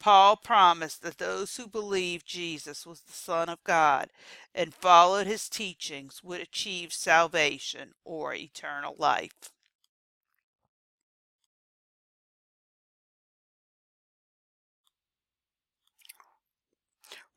Paul promised that those who believed Jesus was the Son of God and followed his teachings would achieve salvation or eternal life.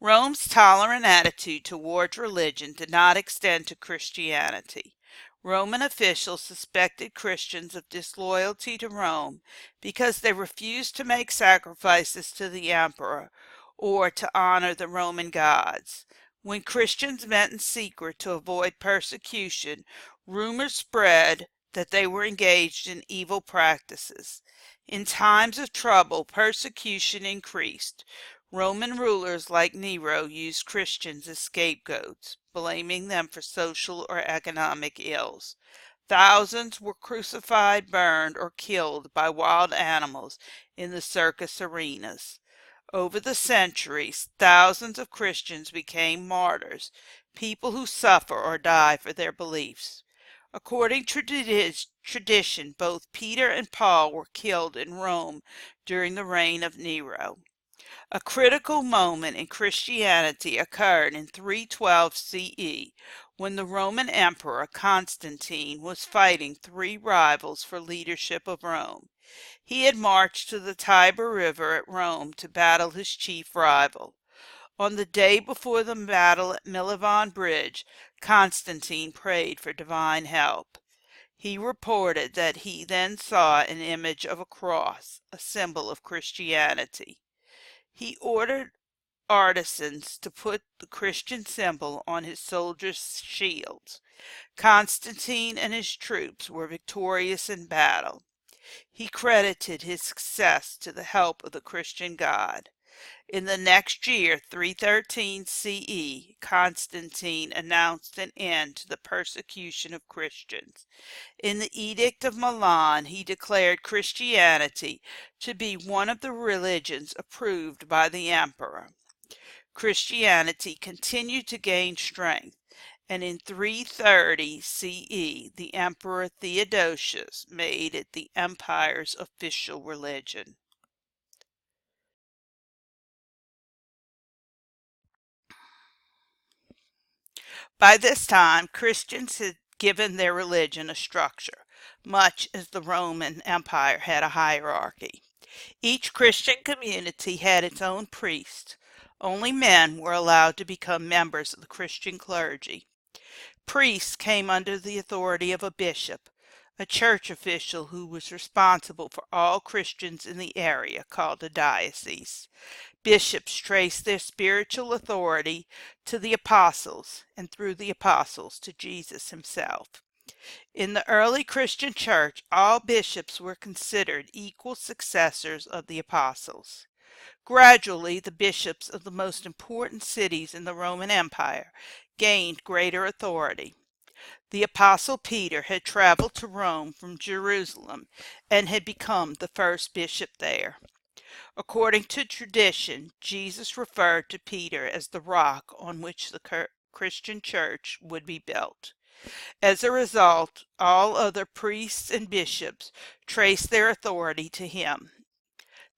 Rome's tolerant attitude toward religion did not extend to Christianity. Roman officials suspected Christians of disloyalty to Rome because they refused to make sacrifices to the emperor or to honor the Roman gods. When Christians met in secret to avoid persecution, rumors spread that they were engaged in evil practices. In times of trouble, persecution increased. Roman rulers like Nero used Christians as scapegoats, blaming them for social or economic ills. Thousands were crucified, burned, or killed by wild animals in the circus arenas. Over the centuries, thousands of Christians became martyrs, people who suffer or die for their beliefs. According to tradition, both Peter and Paul were killed in Rome during the reign of Nero. A critical moment in Christianity occurred in 312 CE when the Roman Emperor Constantine was fighting three rivals for leadership of Rome. He had marched to the Tiber River at Rome to battle his chief rival. On the day before the battle at Milvian Bridge, Constantine prayed for divine help. He reported that he then saw an image of a cross, a symbol of Christianity. He ordered artisans to put the Christian symbol on his soldiers' shields. Constantine and his troops were victorious in battle. He credited his success to the help of the Christian God. In the next year, 313 CE, Constantine announced an end to the persecution of Christians. In the Edict of Milan, he declared Christianity to be one of the religions approved by the emperor. Christianity continued to gain strength, and in 330 CE, the Emperor Theodosius made it the empire's official religion. By this time, Christians had given their religion a structure, much as the Roman Empire had a hierarchy. Each Christian community had its own priest. Only men were allowed to become members of the Christian clergy. Priests came under the authority of a bishop, a church official who was responsible for all Christians in the area, called a diocese. Bishops traced their spiritual authority to the apostles, and through the apostles to Jesus himself. In the early Christian church, all bishops were considered equal successors of the apostles. Gradually, the bishops of the most important cities in the Roman Empire gained greater authority. The Apostle Peter had traveled to Rome from Jerusalem and had become the first bishop there. According to tradition, Jesus referred to Peter as the rock on which the Christian church would be built. As a result, all other priests and bishops traced their authority to him.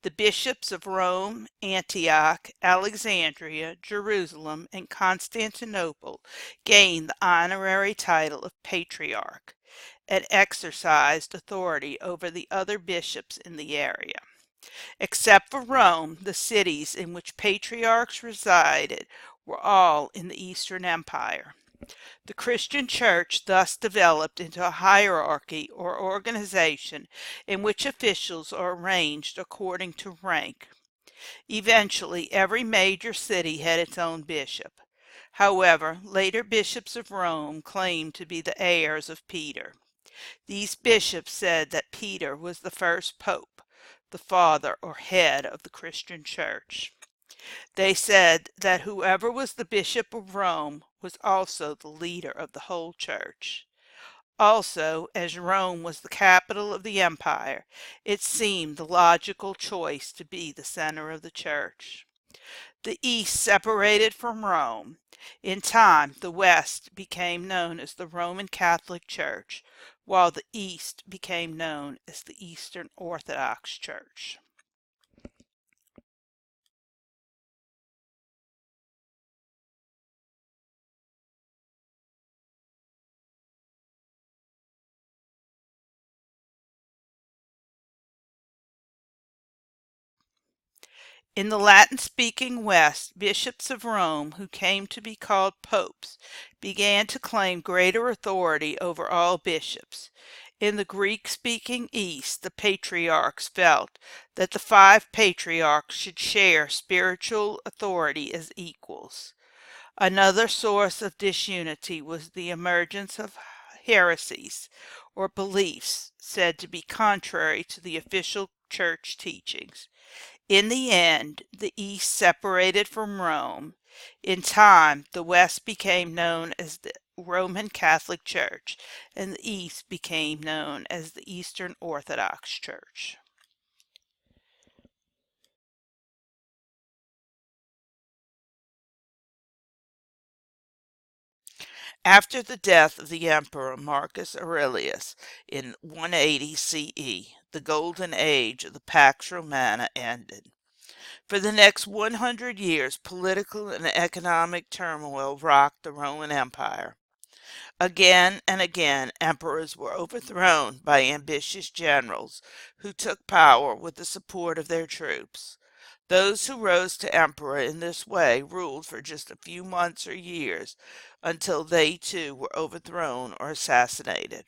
The bishops of Rome, Antioch, Alexandria, Jerusalem, and Constantinople gained the honorary title of patriarch and exercised authority over the other bishops in the area. Except for Rome, the cities in which patriarchs resided were all in the Eastern Empire. The Christian Church thus developed into a hierarchy or organization in which officials are arranged according to rank. Eventually, every major city had its own bishop. However, later bishops of Rome claimed to be the heirs of Peter. These bishops said that Peter was the first pope, the father or head of the Christian Church. They said that whoever was the bishop of Rome was also the leader of the whole church. Also, as Rome was the capital of the empire, it seemed the logical choice to be the center of the church. The East separated from Rome. In time, the West became known as the Roman Catholic Church, while the East became known as the Eastern Orthodox Church. In the Latin-speaking West, bishops of Rome, who came to be called popes, began to claim greater authority over all bishops. In the Greek-speaking East, the patriarchs felt that the five patriarchs should share spiritual authority as equals. Another source of disunity was the emergence of heresies, or beliefs said to be contrary to the official church teachings. In the end, the East separated from Rome. In time, the West became known as the Roman Catholic Church, and the East became known as the Eastern Orthodox Church. After the death of the Emperor Marcus Aurelius in 180 CE, the golden age of the Pax Romana ended. For the next 100 years, political and economic turmoil rocked the Roman Empire. Again and again, emperors were overthrown by ambitious generals who took power with the support of their troops. Those who rose to emperor in this way ruled for just a few months or years until they too were overthrown or assassinated.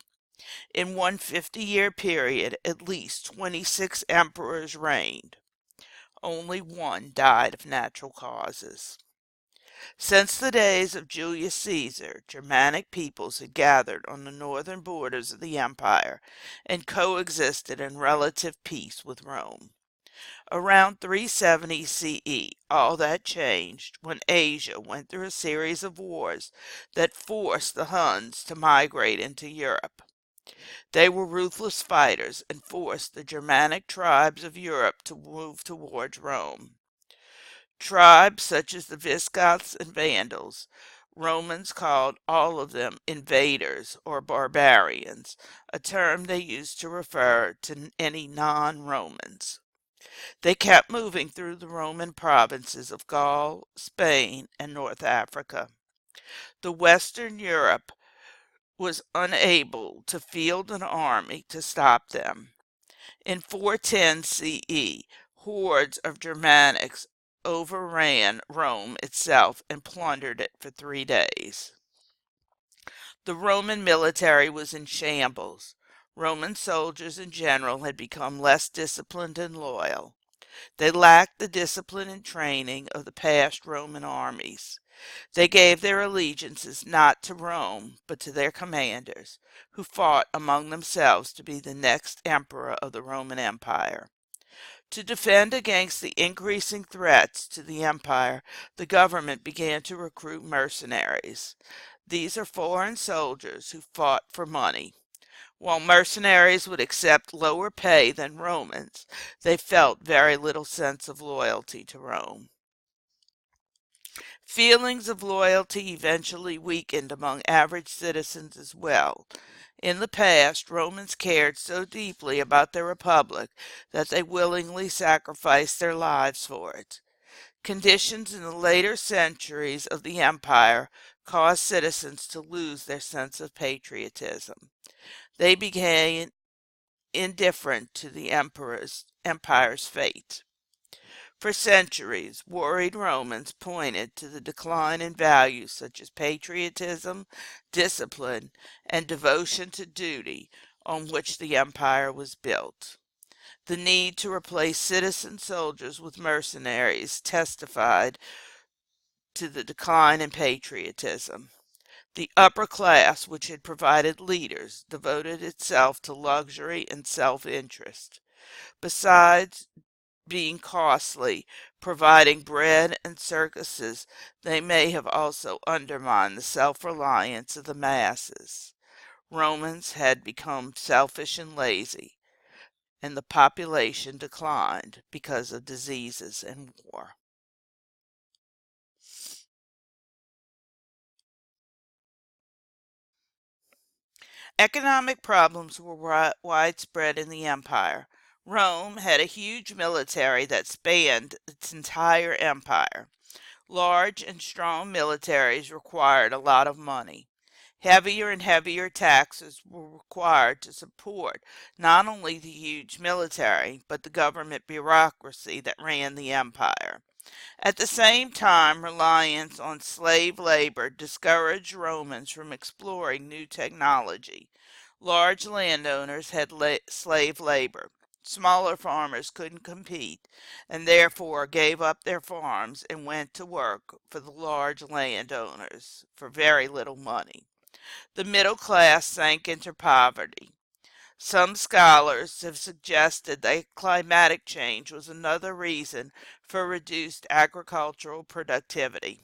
In one 50-year period, at least 26 emperors reigned. Only one died of natural causes. Since the days of Julius Caesar, Germanic peoples had gathered on the northern borders of the empire and coexisted in relative peace with Rome. Around 370 CE, all that changed when Asia went through a series of wars that forced the Huns to migrate into Europe. They were ruthless fighters and forced the Germanic tribes of Europe to move towards Rome. Tribes such as the Visigoths and Vandals, Romans called all of them invaders or barbarians, a term they used to refer to any non-Romans. They kept moving through the Roman provinces of Gaul, Spain, and North Africa. The Western Europe was unable to field an army to stop them. In 410 CE, hordes of Germanics overran Rome itself and plundered it for 3 days. The Roman military was in shambles. Roman soldiers in general had become less disciplined and loyal. They lacked the discipline and training of the past Roman armies. They gave their allegiances not to Rome, but to their commanders, who fought among themselves to be the next emperor of the Roman Empire. To defend against the increasing threats to the empire, the government began to recruit mercenaries. These are foreign soldiers who fought for money. While mercenaries would accept lower pay than Romans, they felt very little sense of loyalty to Rome. Feelings of loyalty eventually weakened among average citizens as well. In the past, Romans cared so deeply about their republic that they willingly sacrificed their lives for it. Conditions in the later centuries of the empire caused citizens to lose their sense of patriotism. They began indifferent to the empire's fate. For centuries, worried Romans pointed to the decline in values such as patriotism, discipline, and devotion to duty on which the empire was built. The need to replace citizen soldiers with mercenaries testified to the decline in patriotism. The upper class, which had provided leaders, devoted itself to luxury and self-interest. Besides being costly, providing bread and circuses, they may have also undermined the self-reliance of the masses. Romans had become selfish and lazy, and the population declined because of diseases and war. Economic problems were widespread in the empire. Rome had a huge military that spanned its entire empire. Large and strong militaries required a lot of money. Heavier and heavier taxes were required to support not only the huge military, but the government bureaucracy that ran the empire. At the same time, reliance on slave labor discouraged Romans from exploring new technology. Large landowners had slave labor. Smaller farmers couldn't compete and therefore gave up their farms and went to work for the large landowners for very little money. The middle class sank into poverty. Some scholars have suggested that climatic change was another reason for reduced agricultural productivity.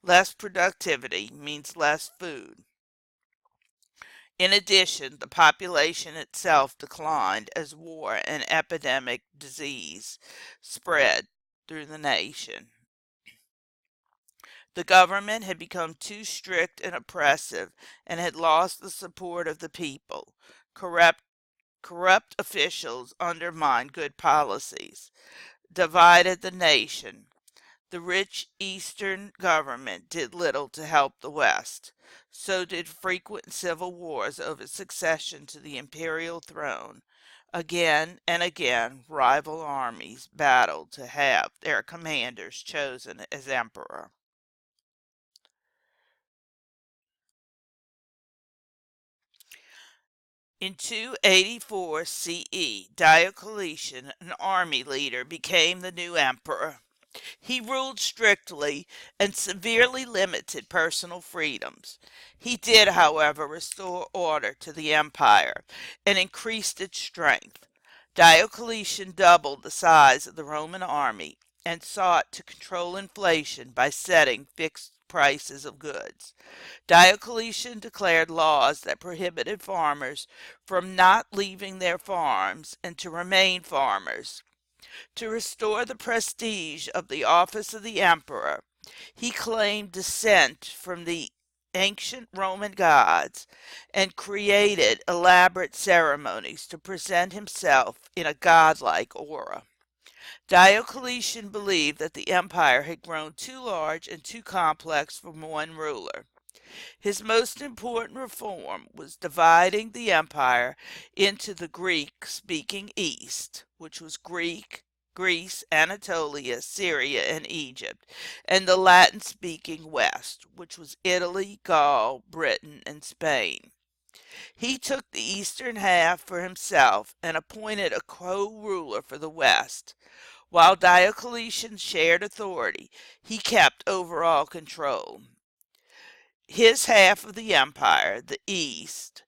Less productivity means less food. In addition, the population itself declined as war and epidemic disease spread through the nation. The government had become too strict and oppressive and had lost the support of the people. Corrupt officials undermined good policies, divided the nation. The rich Eastern government did little to help the West. So did frequent civil wars over succession to the imperial throne. Again and again, rival armies battled to have their commanders chosen as emperor. In 284 CE, Diocletian, an army leader, became the new emperor. He ruled strictly and severely limited personal freedoms. He did, however, restore order to the empire and increased its strength. Diocletian doubled the size of the Roman army and sought to control inflation by setting fixed prices of goods. Diocletian declared laws that prohibited farmers from not leaving their farms and to remain farmers. To restore the prestige of the office of the emperor, he claimed descent from the ancient Roman gods and created elaborate ceremonies to present himself in a godlike aura. Diocletian believed that the empire had grown too large and too complex for one ruler. His most important reform was dividing the empire into the Greek-speaking East, which was Greece, Anatolia, Syria, and Egypt, and the Latin-speaking West, which was Italy, Gaul, Britain, and Spain. He took the eastern half for himself and appointed a co-ruler for the West. While Diocletian shared authority, he kept overall control. His half of the empire, the East,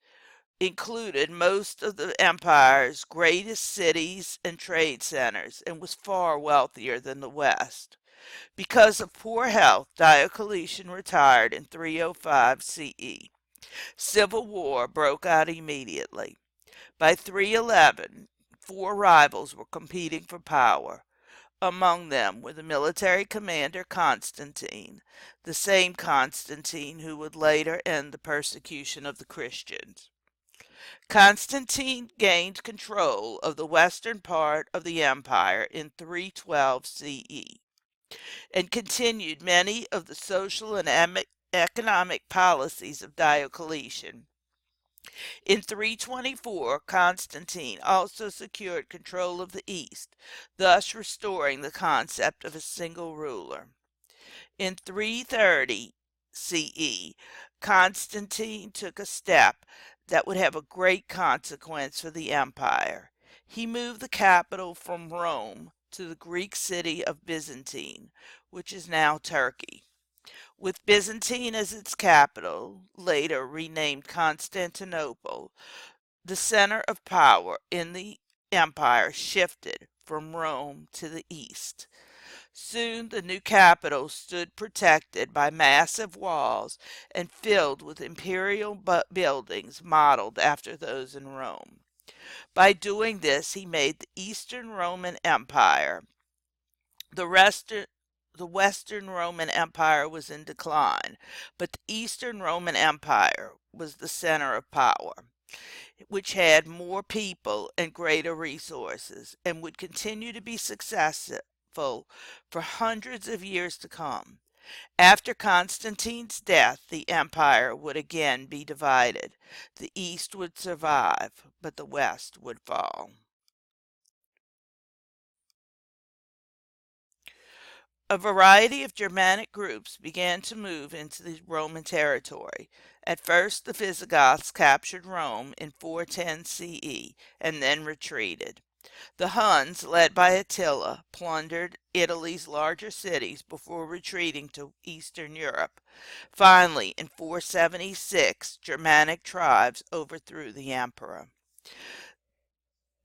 included most of the empire's greatest cities and trade centers and was far wealthier than the West. Because of poor health, Diocletian retired in 305 CE. Civil war broke out immediately. By 311, four rivals were competing for power. Among them were the military commander Constantine, the same Constantine who would later end the persecution of the Christians. Constantine gained control of the western part of the empire in 312 CE and continued many of the social and economic policies of Diocletian. In 324, Constantine also secured control of the East, thus restoring the concept of a single ruler. In 330 CE, Constantine took a step that would have a great consequence for the empire. He moved the capital from Rome to the Greek city of Byzantine, which is now Turkey. With Byzantine as its capital, later renamed Constantinople, the center of power in the empire shifted from Rome to the east. Soon the new capital stood protected by massive walls and filled with imperial buildings modeled after those in Rome. By doing this, he made the Eastern Roman Empire. The rest the Western Roman Empire was in decline, but the Eastern Roman Empire was the center of power, which had more people and greater resources, and would continue to be successful for hundreds of years to come. After Constantine's death, the empire would again be divided. The East would survive, but the West would fall. A variety of Germanic groups began to move into the Roman territory. At first, the Visigoths captured Rome in 410 CE and then retreated. The Huns, led by Attila, plundered Italy's larger cities before retreating to Eastern Europe. Finally, in 476, Germanic tribes overthrew the emperor.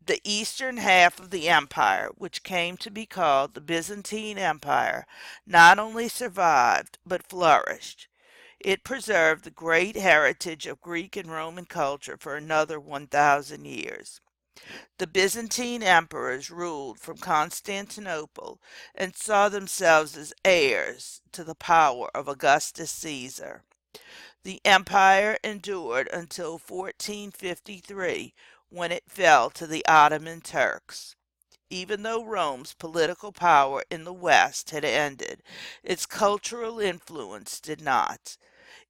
The eastern half of the empire, which came to be called the Byzantine Empire, not only survived but flourished. It preserved the great heritage of Greek and Roman culture for another 1,000 years. The Byzantine emperors ruled from Constantinople and saw themselves as heirs to the power of Augustus Caesar. The empire endured until 1453, when it fell to the Ottoman Turks. Even though Rome's political power in the West had ended, its cultural influence did not.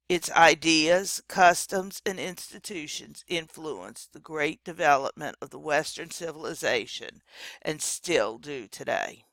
Its ideas, customs, and institutions influenced the great development of the Western civilization and still do today.